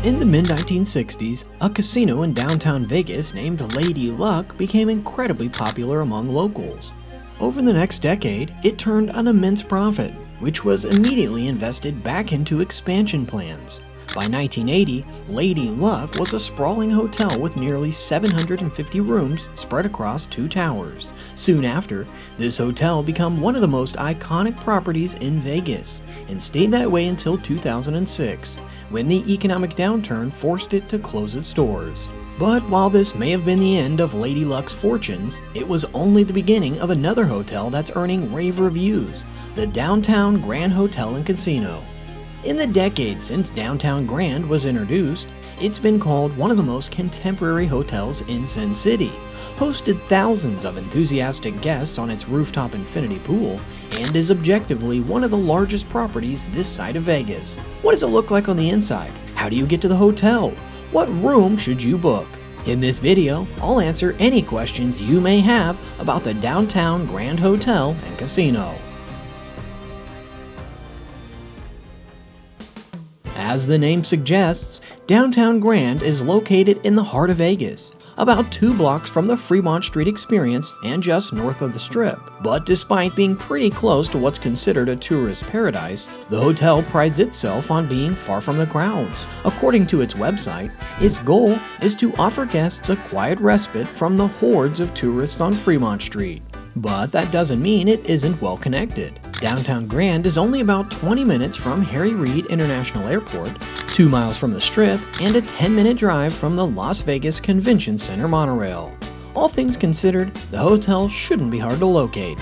In the mid-1960s, a casino in downtown Vegas named Lady Luck became incredibly popular among locals. Over the next decade, it turned an immense profit, which was immediately invested back into expansion plans. By 1980, Lady Luck was a sprawling hotel with nearly 750 rooms spread across 2 towers. Soon after, this hotel became one of the most iconic properties in Vegas, and stayed that way until 2006, when the economic downturn forced it to close its doors. But while this may have been the end of Lady Luck's fortunes, it was only the beginning of another hotel that's earning rave reviews, the Downtown Grand Hotel and Casino. In the decades since Downtown Grand was introduced, it's been called one of the most contemporary hotels in Sin City, hosted thousands of enthusiastic guests on its rooftop infinity pool, and is objectively one of the largest properties this side of Vegas. What does it look like on the inside? How do you get to the hotel? What room should you book? In this video, I'll answer any questions you may have about the Downtown Grand Hotel and Casino. As the name suggests, Downtown Grand is located in the heart of Vegas, about 2 blocks from the Fremont Street experience and just north of the Strip. But despite being pretty close to what's considered a tourist paradise, the hotel prides itself on being far from the crowds. According to its website, its goal is to offer guests a quiet respite from the hordes of tourists on Fremont Street. But that doesn't mean it isn't well connected. Downtown Grand is only about 20 minutes from Harry Reid International Airport, 2 miles from the Strip, and a 10-minute drive from the Las Vegas Convention Center monorail. All things considered, the hotel shouldn't be hard to locate.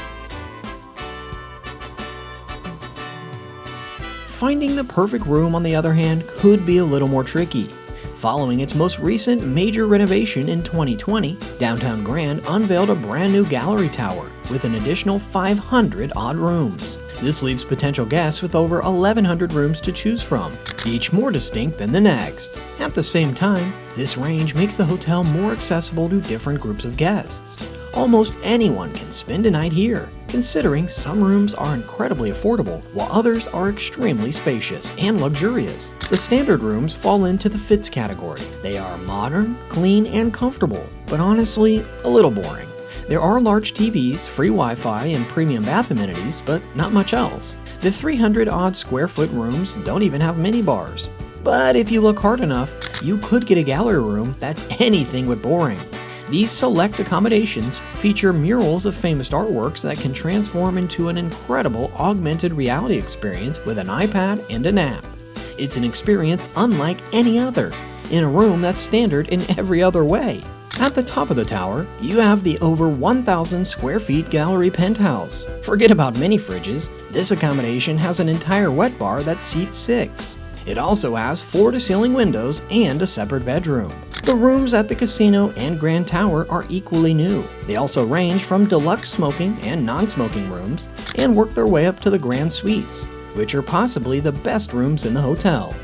Finding the perfect room, on the other hand, could be a little more tricky. Following its most recent major renovation in 2020, Downtown Grand unveiled a brand new gallery tower with an additional 500 odd rooms. This leaves potential guests with over 1,100 rooms to choose from, each more distinct than the next. At the same time, this range makes the hotel more accessible to different groups of guests. Almost anyone can spend a night here, considering some rooms are incredibly affordable, while others are extremely spacious and luxurious. The standard rooms fall into the Fits category. They are modern, clean, and comfortable, but honestly, a little boring. There are large TVs, free Wi-Fi, and premium bath amenities, but not much else. The 300-odd square foot rooms don't even have mini bars. But if you look hard enough, you could get a gallery room that's anything but boring. These select accommodations feature murals of famous artworks that can transform into an incredible augmented reality experience with an iPad and an app. It's an experience unlike any other, in a room that's standard in every other way. At the top of the tower, you have the over 1,000 square feet gallery penthouse. Forget about mini fridges, this accommodation has an entire wet bar that seats 6. It also has floor-to-ceiling windows and a separate bedroom. The rooms at the casino and Grand Tower are equally new. They also range from deluxe smoking and non-smoking rooms and work their way up to the Grand Suites, which are possibly the best rooms in the hotel.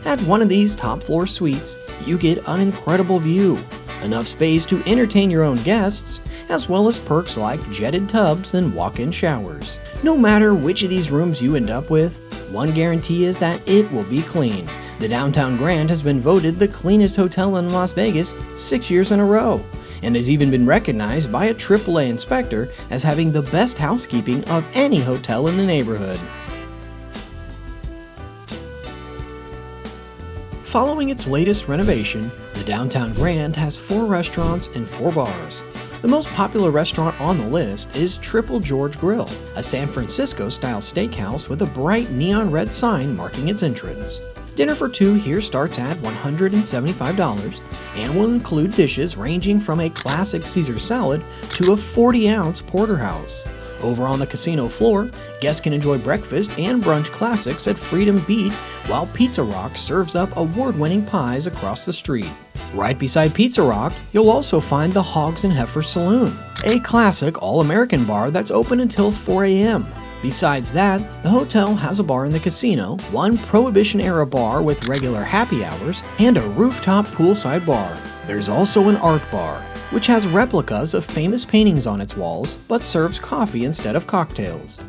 At one of these top-floor suites, you get an incredible view, enough space to entertain your own guests, as well as perks like jetted tubs and walk-in showers. No matter which of these rooms you end up with, one guarantee is that it will be clean. The Downtown Grand has been voted the cleanest hotel in Las Vegas 6 years in a row, and has even been recognized by a AAA inspector as having the best housekeeping of any hotel in the neighborhood. Following its latest renovation, the Downtown Grand has 4 restaurants and 4 bars. The most popular restaurant on the list is Triple George Grill, a San Francisco-style steakhouse with a bright neon red sign marking its entrance. Dinner for 2 here starts at $175 and will include dishes ranging from a classic Caesar salad to a 40-ounce porterhouse. Over on the casino floor, guests can enjoy breakfast and brunch classics at Freedom Beat, while Pizza Rock serves up award-winning pies across the street. Right beside Pizza Rock, you'll also find the Hogs and Heifer Saloon, a classic all-American bar that's open until 4 a.m. Besides that, the hotel has a bar in the casino, one Prohibition-era bar with regular happy hours, and a rooftop poolside bar. There's also an art bar, which has replicas of famous paintings on its walls, but serves coffee instead of cocktails.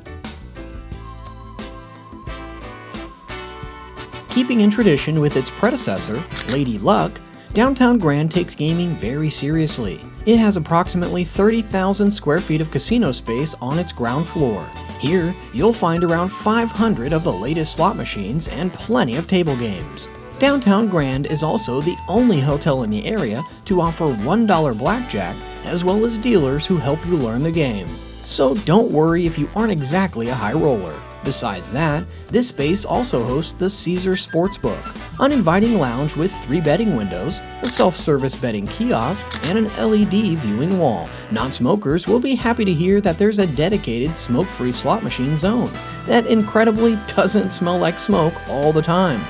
Keeping in tradition with its predecessor, Lady Luck, Downtown Grand takes gaming very seriously. It has approximately 30,000 square feet of casino space on its ground floor. Here, you'll find around 500 of the latest slot machines and plenty of table games. Downtown Grand is also the only hotel in the area to offer $1 blackjack, as well as dealers who help you learn the game. So don't worry if you aren't exactly a high roller. Besides that, this space also hosts the Caesar Sportsbook, an inviting lounge with 3 betting windows, a self-service betting kiosk, and an LED viewing wall. Non-smokers will be happy to hear that there's a dedicated smoke-free slot machine zone that incredibly doesn't smell like smoke all the time.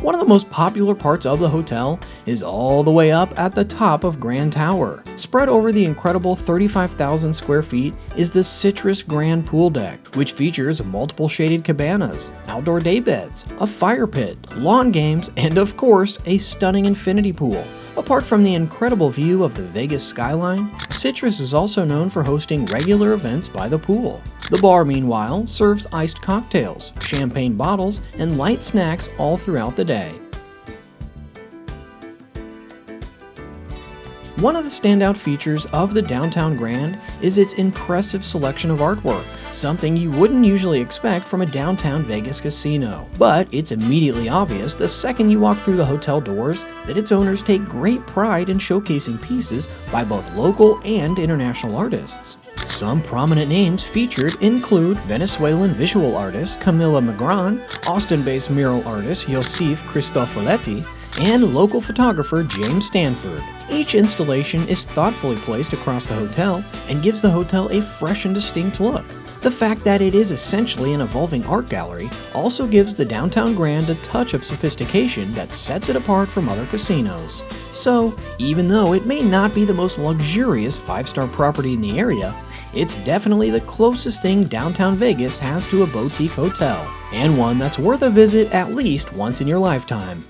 One of the most popular parts of the hotel is all the way up at the top of Grand Tower. Spread over the incredible 35,000 square feet is the Citrus Grand Pool Deck, which features multiple shaded cabanas, outdoor day beds, a fire pit, lawn games, and of course, a stunning infinity pool. Apart from the incredible view of the Vegas skyline, Citrus is also known for hosting regular events by the pool. The bar, meanwhile, serves iced cocktails, champagne bottles, and light snacks all throughout the day. One of the standout features of the Downtown Grand is its impressive selection of artwork, something you wouldn't usually expect from a downtown Vegas casino. But it's immediately obvious the second you walk through the hotel doors that its owners take great pride in showcasing pieces by both local and international artists. Some prominent names featured include Venezuelan visual artist Camila Magran, Austin-based mural artist Josef Cristofoletti, and local photographer James Stanford. Each installation is thoughtfully placed across the hotel and gives the hotel a fresh and distinct look. The fact that it is essentially an evolving art gallery also gives the Downtown Grand a touch of sophistication that sets it apart from other casinos. So, even though it may not be the most luxurious 5-star property in the area, it's definitely the closest thing downtown Vegas has to a boutique hotel, and one that's worth a visit at least once in your lifetime.